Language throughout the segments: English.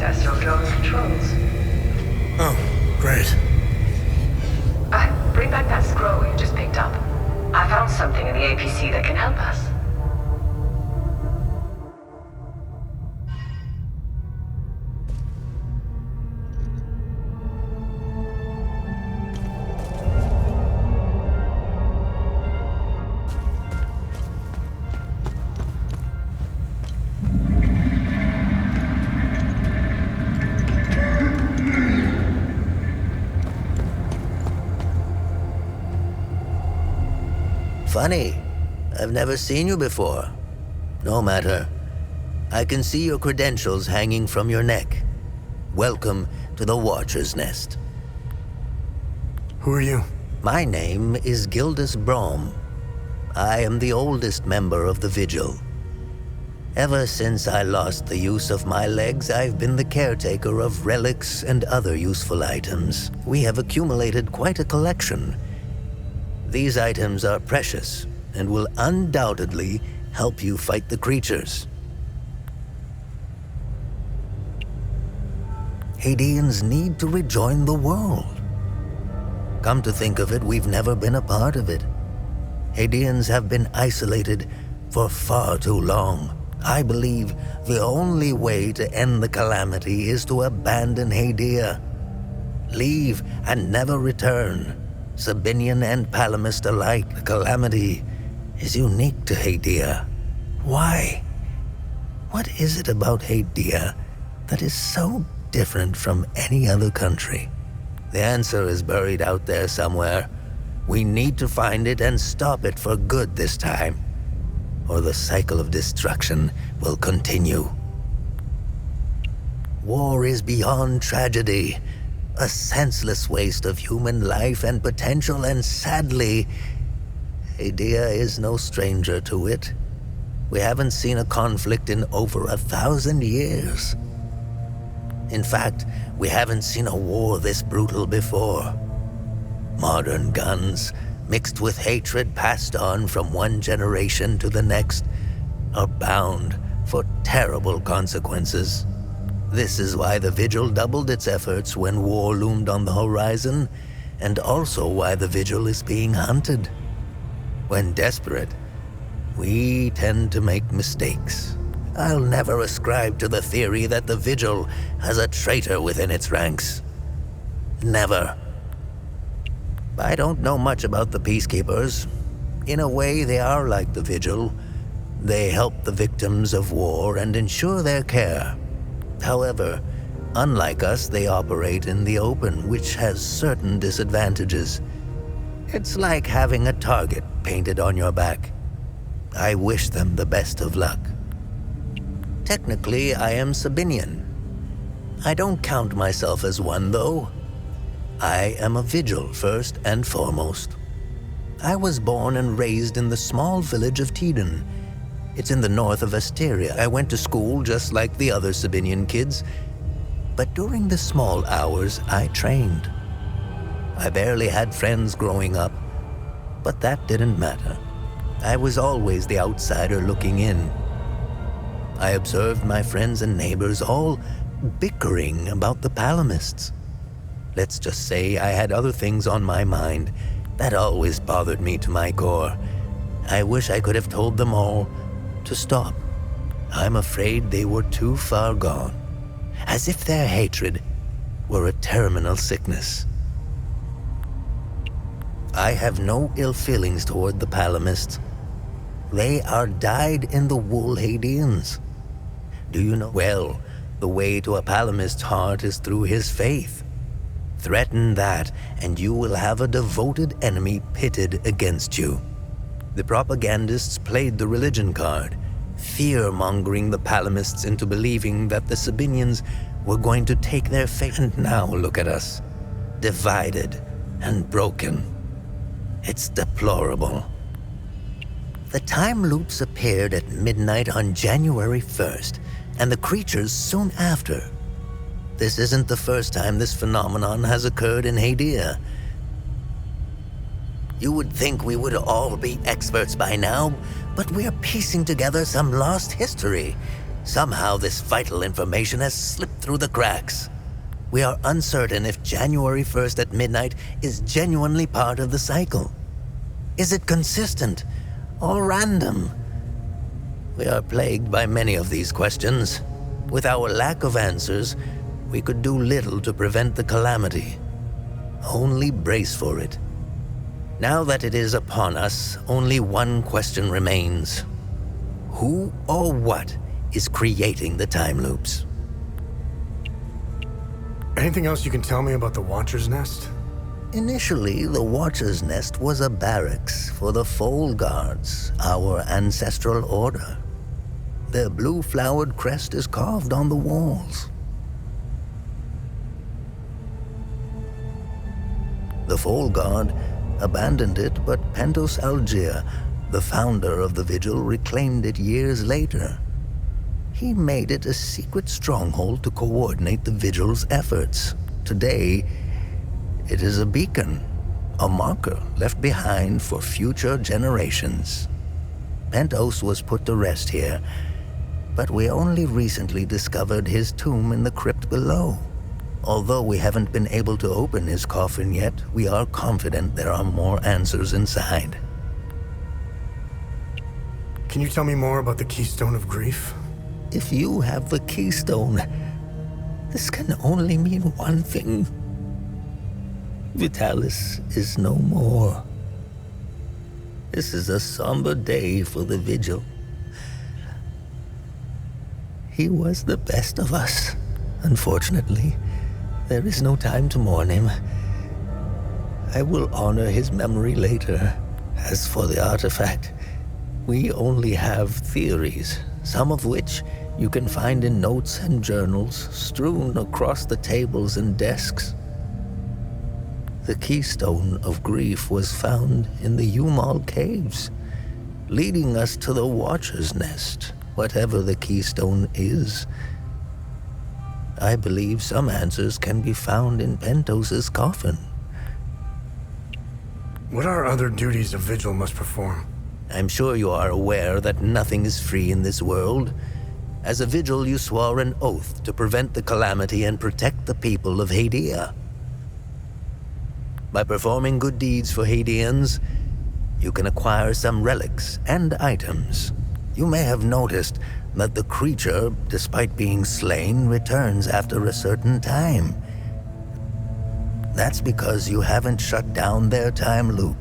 access your glowing controls. Oh, great. Bring back that scroll you just picked up. I found something in the APC that can help us. Funny. I've never seen you before. No matter. I can see your credentials hanging from your neck. Welcome to the Watcher's Nest. Who are you? My name is Gildas Brom. I am the oldest member of the Vigil. Ever since I lost the use of my legs, I've been the caretaker of relics and other useful items. We have accumulated quite a collection. These items are precious and will undoubtedly help you fight the creatures. Hadeans need to rejoin the world. Come to think of it, we've never been a part of it. Hadeans have been isolated for far too long. I believe the only way to end the calamity is to abandon Hadea. Leave and never return. Sabinian and Palamist alike, the calamity is unique to Hadea. Why? What is it about Hadea that is so different from any other country? The answer is buried out there somewhere. We need to find it and stop it for good this time, or the cycle of destruction will continue. War is beyond tragedy, a senseless waste of human life and potential, and sadly, Hadea is no stranger to it. We haven't seen a conflict in over 1,000 years. In fact, we haven't seen a war this brutal before. Modern guns, mixed with hatred passed on from one generation to the next, are bound for terrible consequences. This is why the Vigil doubled its efforts when war loomed on the horizon, and also why the Vigil is being hunted. When desperate, we tend to make mistakes. I'll never ascribe to the theory that the Vigil has a traitor within its ranks. Never. I don't know much about the Peacekeepers. In a way, they are like the Vigil. They help the victims of war and ensure their care. However, unlike us, they operate in the open, which has certain disadvantages. It's like having a target painted on your back. I wish them the best of luck. Technically, I am Sabinian. I don't count myself as one, though. I am a Vigil first and foremost. I was born and raised in the small village of Teden. It's in the north of Asteria. I went to school just like the other Sabinian kids, but during the small hours, I trained. I barely had friends growing up, but that didn't matter. I was always the outsider looking in. I observed my friends and neighbors all bickering about the Palamists. Let's just say I had other things on my mind that always bothered me to my core. I wish I could have told them all to stop. I'm afraid they were too far gone, as if their hatred were a terminal sickness. I have no ill feelings toward the Palamists. They are dyed-in-the-wool Hadeans. Do you know? Well, the way to a Palamist's heart is through his faith. Threaten that, and you will have a devoted enemy pitted against you. The propagandists played the religion card, fear-mongering the Palamists into believing that the Sabinians were going to take their fate. And now look at us, divided and broken. It's deplorable. The time loops appeared at midnight on January 1st, and the creatures soon after. This isn't the first time this phenomenon has occurred in Hadea. You would think we would all be experts by now, but we're piecing together some lost history. Somehow this vital information has slipped through the cracks. We are uncertain if January 1st at midnight is genuinely part of the cycle. Is it consistent or random? We are plagued by many of these questions. With our lack of answers, we could do little to prevent the calamity. Only brace for it. Now that it is upon us, only one question remains. Who or what is creating the time loops? Anything else you can tell me about the Watcher's Nest? Initially, the Watcher's Nest was a barracks for the Foal Guards, our ancestral order. Their blue-flowered crest is carved on the walls. The Foal Guard abandoned it, but Pentos Algier, the founder of the Vigil, reclaimed it years later. He made it a secret stronghold to coordinate the Vigil's efforts. Today, it is a beacon, a marker left behind for future generations. Pentos was put to rest here, but we only recently discovered his tomb in the crypt below. Although we haven't been able to open his coffin yet, we are confident there are more answers inside. Can you tell me more about the Keystone of Grief? If you have the keystone, this can only mean one thing. Vitalis is no more. This is a somber day for the Vigil. He was the best of us. Unfortunately, there is no time to mourn him. I will honor his memory later. As for the artifact, we only have theories, some of which you can find in notes and journals strewn across the tables and desks. The Keystone of Grief was found in the Umal Caves, leading us to the Watcher's Nest, whatever the Keystone is. I believe some answers can be found in Pentos's coffin. What are other duties a Vigil must perform? I'm sure you are aware that nothing is free in this world. As a Vigil, you swore an oath to prevent the calamity and protect the people of Hadia. By performing good deeds for Hadians, you can acquire some relics and items. You may have noticed that the creature, despite being slain, returns after a certain time. That's because you haven't shut down their time loop.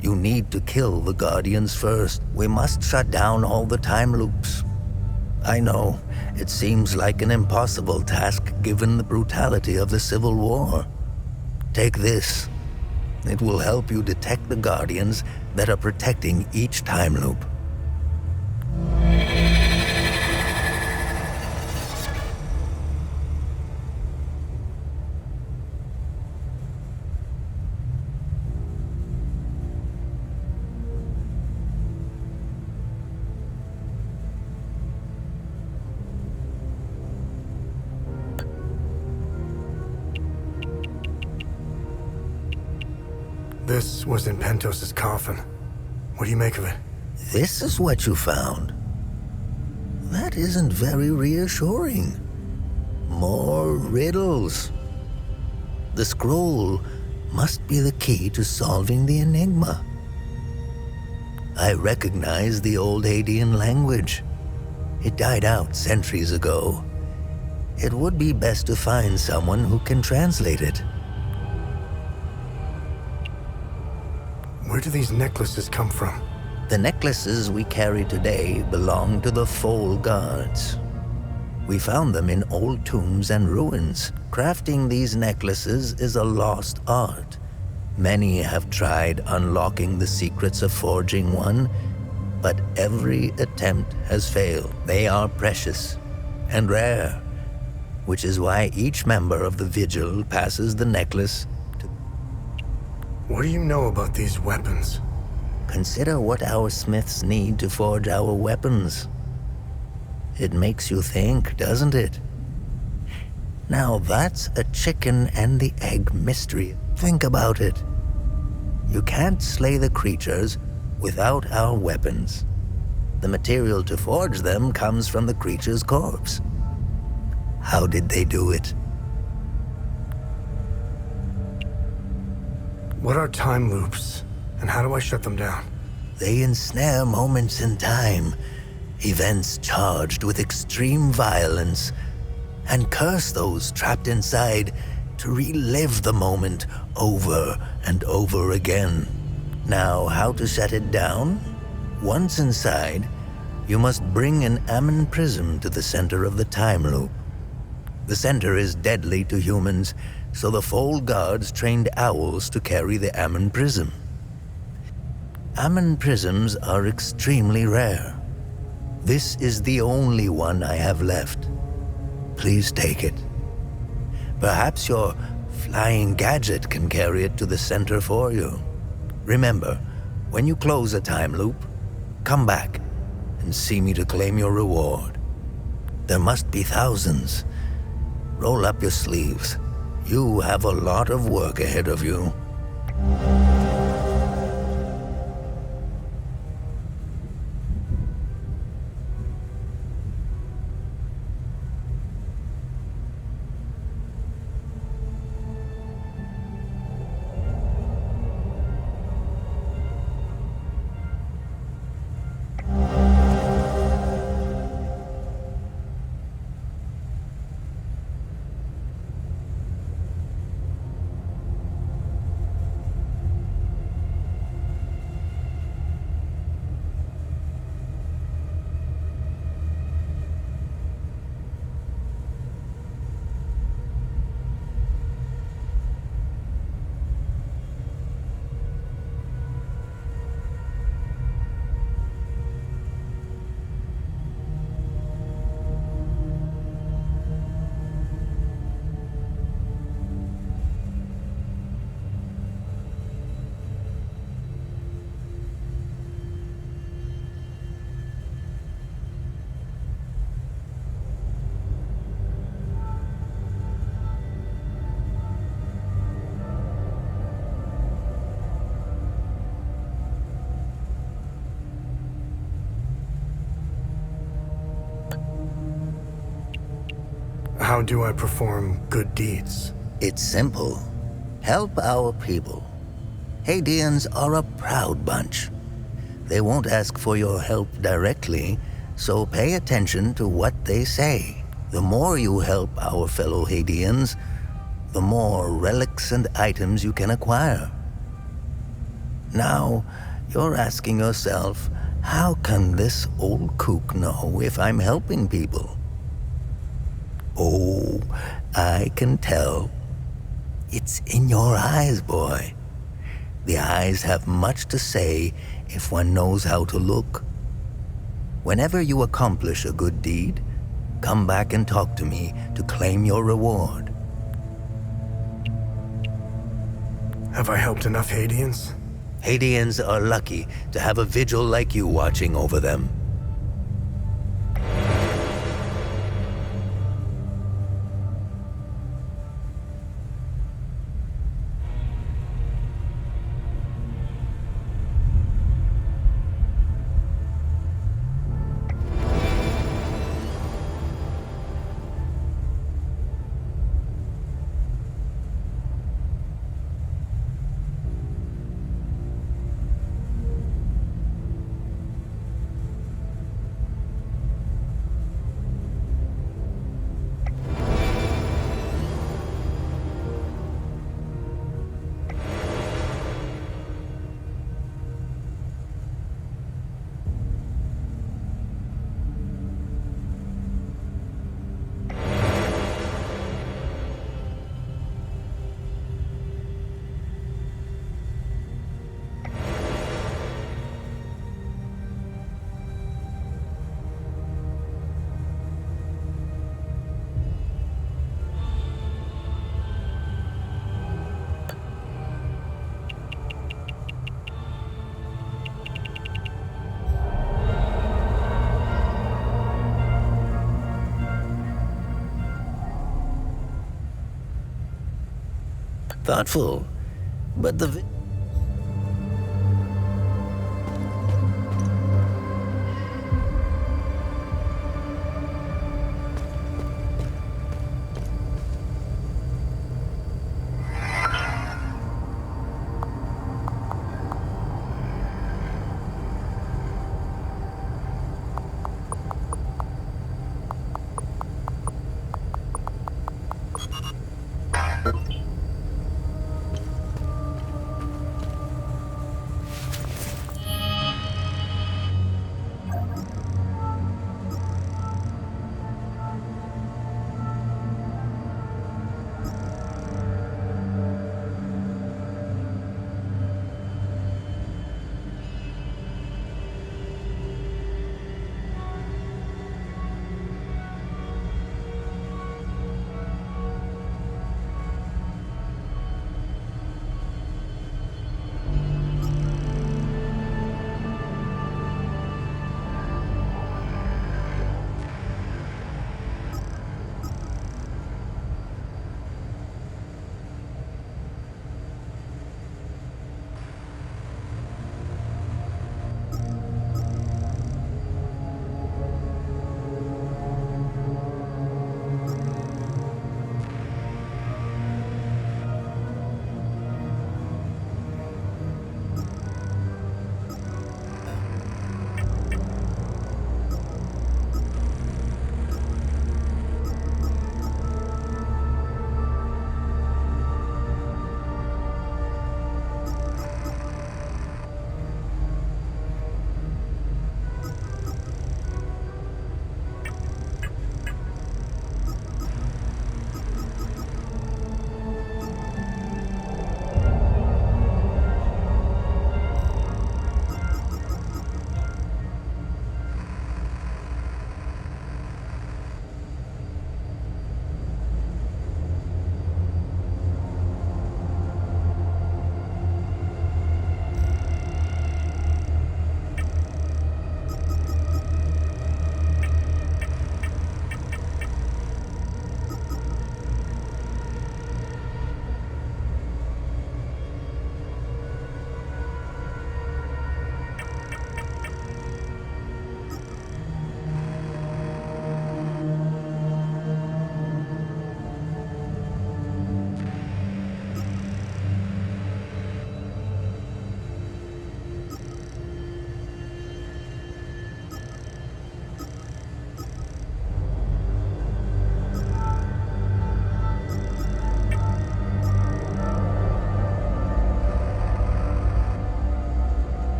You need to kill the Guardians first. We must shut down all the time loops. I know, it seems like an impossible task given the brutality of the Civil War. Take this. It will help you detect the Guardians that are protecting each time loop. This was in Pentos's coffin. What do you make of it? This is what you found. That isn't very reassuring. More riddles. The scroll must be the key to solving the enigma. I recognize the old Hadian language. It died out centuries ago. It would be best to find someone who can translate it. Where do these necklaces come from? The necklaces we carry today belong to the Foal Guards. We found them in old tombs and ruins. Crafting these necklaces is a lost art. Many have tried unlocking the secrets of forging one, but every attempt has failed. They are precious and rare, which is why each member of the Vigil passes the necklace to... What do you know about these weapons? Consider what our smiths need to forge our weapons. It makes you think, doesn't it? Now that's a chicken and the egg mystery. Think about it. You can't slay the creatures without our weapons. The material to forge them comes from the creature's corpse. How did they do it? What are time loops, and how do I shut them down? They ensnare moments in time, events charged with extreme violence, and curse those trapped inside to relive the moment over and over again. Now, how to shut it down? Once inside, you must bring an Ammon prism to the center of the time loop. The center is deadly to humans, so the Fold Guards trained owls to carry the Ammon prism. Ammon prisms are extremely rare. This is the only one I have left. Please take it. Perhaps your flying gadget can carry it to the center for you. Remember, when you close a time loop, come back and see me to claim your reward. There must be thousands. Roll up your sleeves. You have a lot of work ahead of you. How do I perform good deeds? It's simple. Help our people. Hadeans are a proud bunch. They won't ask for your help directly, so pay attention to what they say. The more you help our fellow Hadeans, the more relics and items you can acquire. Now, you're asking yourself, how can this old kook know if I'm helping people? Oh, I can tell. It's in your eyes, boy. The eyes have much to say if one knows how to look. Whenever you accomplish a good deed, come back and talk to me to claim your reward. Have I helped enough Hadeans? Hadeans are lucky to have a vigil like you watching over them. Thoughtful, but the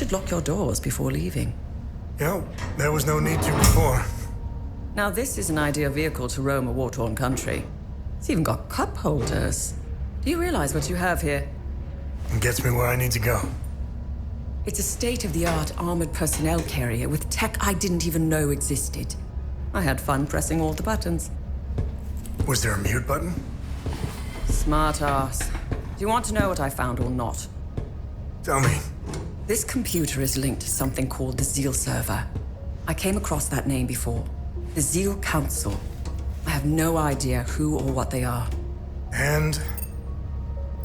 should lock your doors before leaving. Yeah, there was no need to before. Now, this is an ideal vehicle to roam a war-torn country. It's even got cup holders. Do you realize what you have here? It gets me where I need to go. It's a state-of-the-art armored personnel carrier with tech I didn't even know existed. I had fun pressing all the buttons. Was there a mute button? Smart ass. Do you want to know what I found or not? Tell me. This computer is linked to something called the Zeal server. I came across that name before. The Zeal Council. I have no idea who or what they are. And?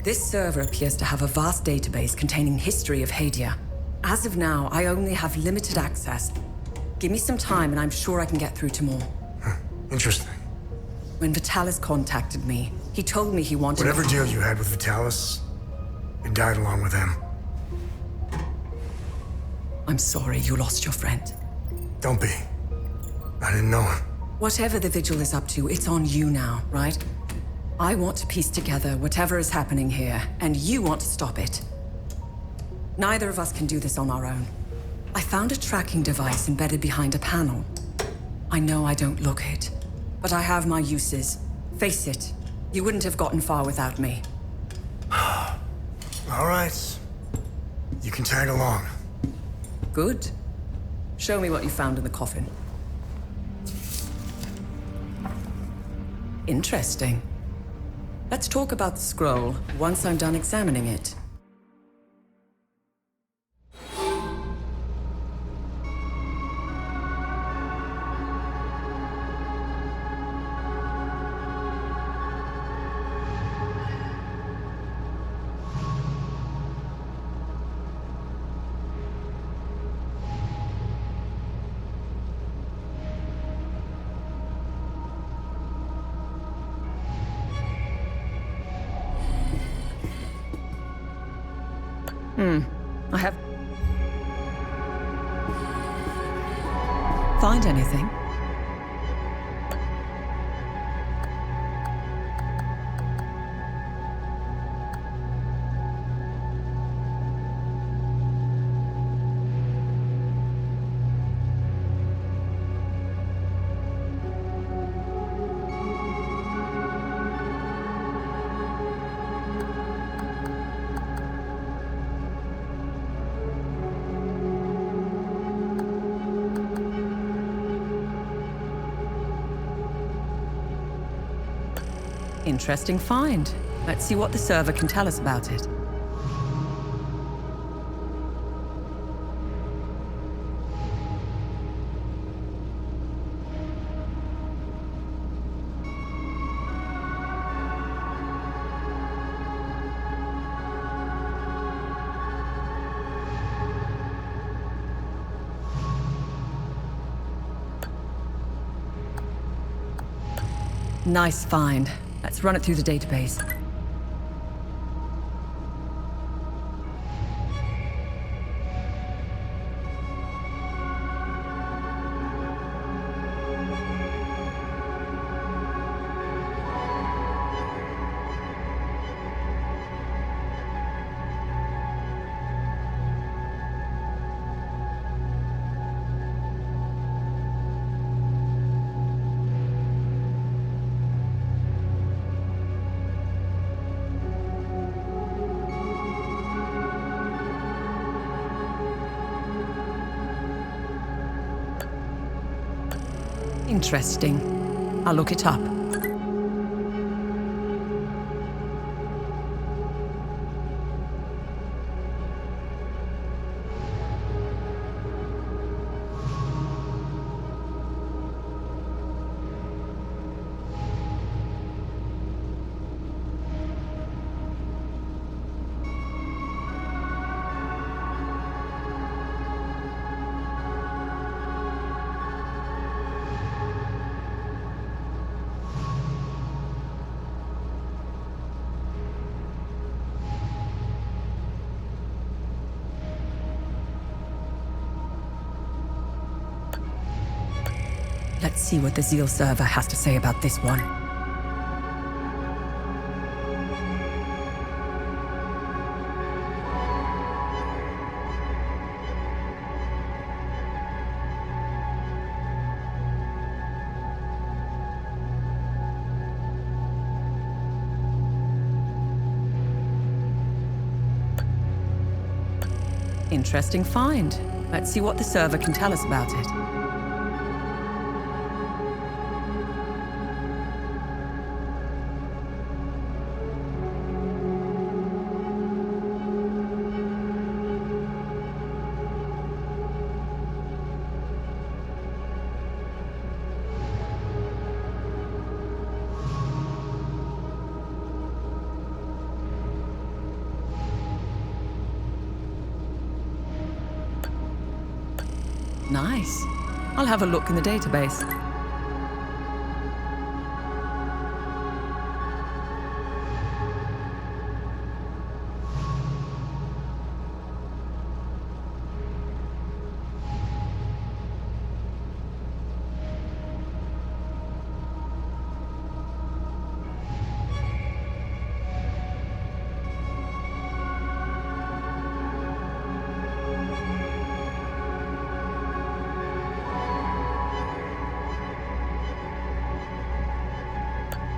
This server appears to have a vast database containing history of Hadia. As of now, I only have limited access. Give me some time and I'm sure I can get through to more. Interesting. When Vitalis contacted me, he told me he wanted... Whatever deal you had with Vitalis, it died along with him. I'm sorry you lost your friend. Don't be. I didn't know him. Whatever the Vigil is up to, it's on you now, right? I want to piece together whatever is happening here, and you want to stop it. Neither of us can do this on our own. I found a tracking device embedded behind a panel. I know I don't look it, but I have my uses. Face it, you wouldn't have gotten far without me. All right. You can tag along. Good. Show me what you found in the coffin. Interesting. Let's talk about the scroll once I'm done examining it. I have... Find anything? Interesting find. Let's see what the server can tell us about it. Nice find. Let's run it through the database. Interesting. I'll look it up. Let's see what the Zeal server has to say about this one. Interesting find. Let's see what the server can tell us about it. Nice. I'll have a look in the database.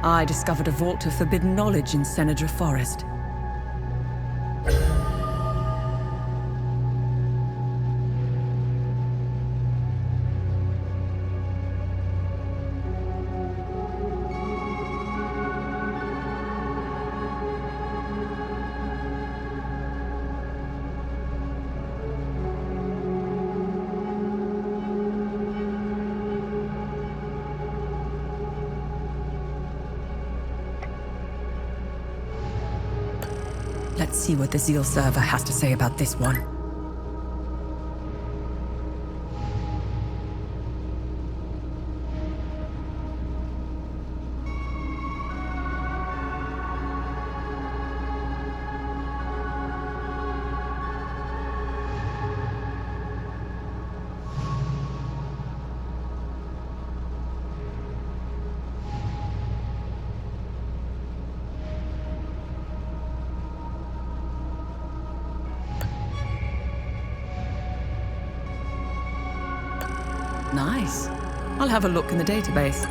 I discovered a vault of forbidden knowledge in Senedra Forest. Let's see what the Zeal server has to say about this one. Nice. I'll have a look in the database.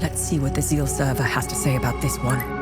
Let's see what the Zeal server has to say about this one.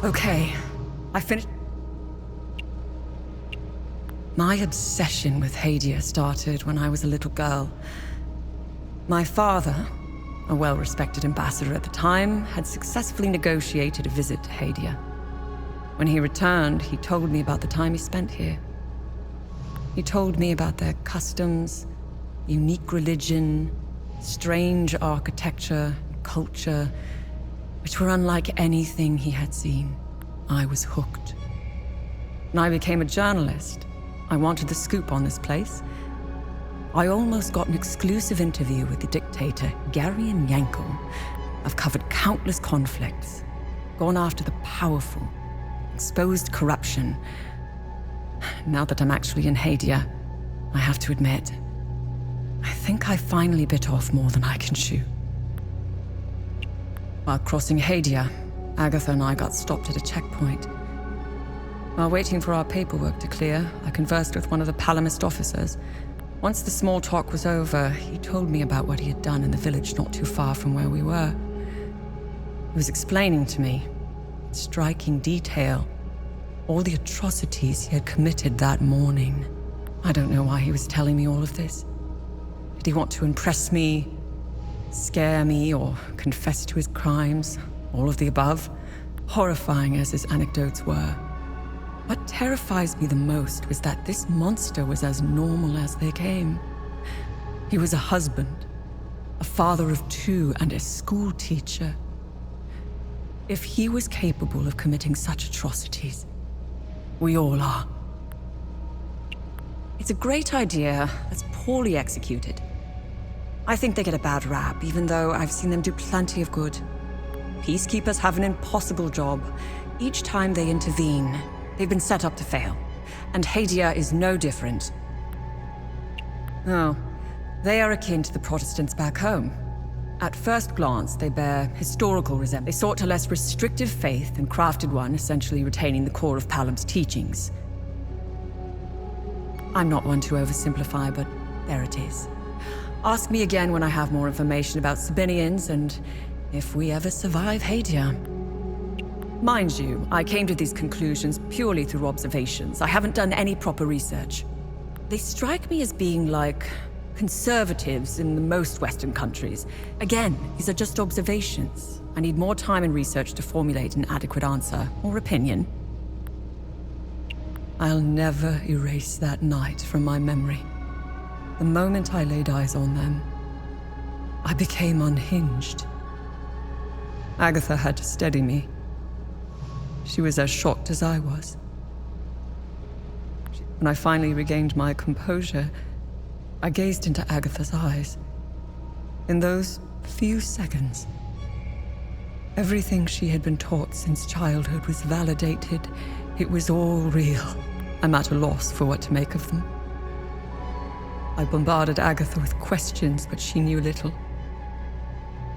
Okay, I finished. My obsession with Hadia started when I was a little girl. My father, a well-respected ambassador at the time, had successfully negotiated a visit to Hadia. When he returned, he told me about the time he spent here. He told me about their customs, unique religion, strange architecture, culture, which were unlike anything he had seen. I was hooked. When I became a journalist, I wanted the scoop on this place. I almost got an exclusive interview with the dictator, Garion Yankel. I've covered countless conflicts, gone after the powerful, exposed corruption. Now that I'm actually in Hadia, I have to admit, I think I finally bit off more than I can chew. While crossing Hadia, Agatha and I got stopped at a checkpoint. While waiting for our paperwork to clear, I conversed with one of the Palamist officers. Once the small talk was over, he told me about what he had done in the village not too far from where we were. He was explaining to me, in striking detail, all the atrocities he had committed that morning. I don't know why he was telling me all of this. Did he want to impress me, scare me, or confess to his crimes? All of the above, horrifying as his anecdotes were. What terrifies me the most was that this monster was as normal as they came. He was a husband, a father of 2, and a school teacher. If he was capable of committing such atrocities, we all are. It's a great idea that's poorly executed. I think they get a bad rap, even though I've seen them do plenty of good. Peacekeepers have an impossible job. Each time they intervene, they've been set up to fail. And Hadia is no different. Oh, they are akin to the Protestants back home. At first glance, they bear historical resemblance. They sought a less restrictive faith and crafted one, essentially retaining the core of Palam's teachings. I'm not one to oversimplify, but there it is. Ask me again when I have more information about Sabinians and if we ever survive Hadia. Mind you, I came to these conclusions purely through observations. I haven't done any proper research. They strike me as being like conservatives in the most Western countries. Again, these are just observations. I need more time and research to formulate an adequate answer or opinion. I'll never erase that night from my memory. The moment I laid eyes on them, I became unhinged. Agatha had to steady me. She was as shocked as I was. When I finally regained my composure, I gazed into Agatha's eyes. In those few seconds, everything she had been taught since childhood was validated. It was all real. I'm at a loss for what to make of them. I bombarded Agatha with questions, but she knew little.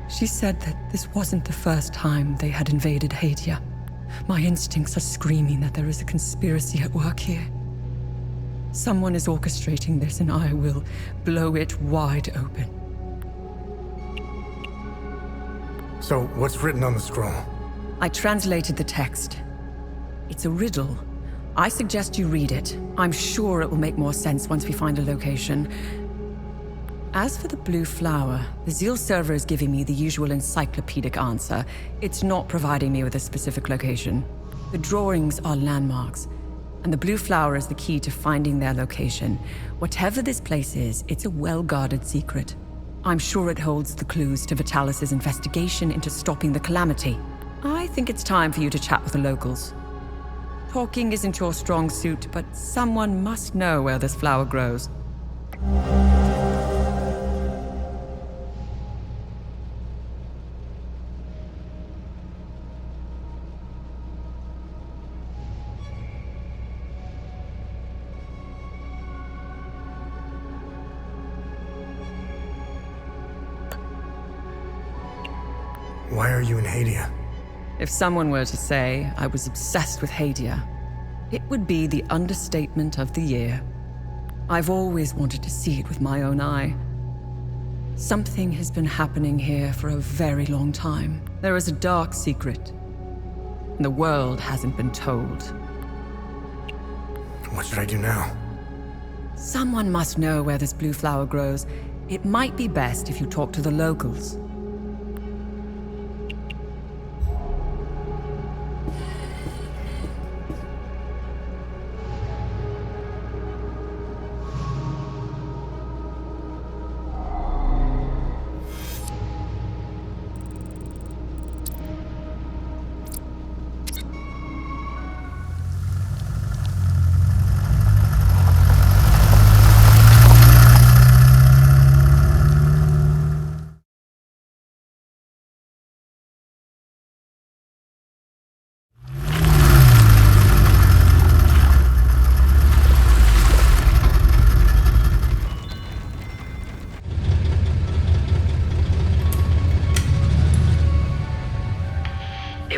She said that this wasn't the first time they had invaded Hadia. My instincts are screaming that there is a conspiracy at work here. Someone is orchestrating this, and I will blow it wide open. So, what's written on the scroll? I translated the text. It's a riddle. I suggest you read it. I'm sure it will make more sense once we find a location. As for the blue flower, the Zeal server is giving me the usual encyclopedic answer. It's not providing me with a specific location. The drawings are landmarks, and the blue flower is the key to finding their location. Whatever this place is, it's a well-guarded secret. I'm sure it holds the clues to Vitalis' investigation into stopping the calamity. I think it's time for you to chat with the locals. Talking isn't your strong suit, but someone must know where this flower grows. Why are you in Hadia? If someone were to say I was obsessed with Hadia, it would be the understatement of the year. I've always wanted to see it with my own eye. Something has been happening here for a very long time. There is a dark secret, and the world hasn't been told. What should I do now? Someone must know where this blue flower grows. It might be best if you talk to the locals.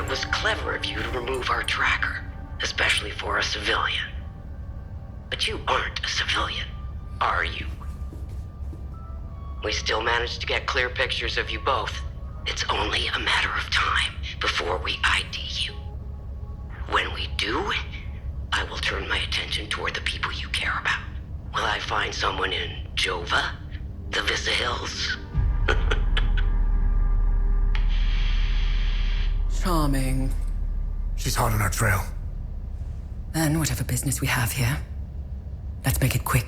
It was clever of you to remove our tracker, especially for a civilian. But you aren't a civilian, are you? We still managed to get clear pictures of you both. It's only a matter of time before we ID you. When we do, I will turn my attention toward the people you care about. Will I find someone in Jova? The Vista Hills? Charming. She's hot on our trail. Then whatever business we have here, let's make it quick.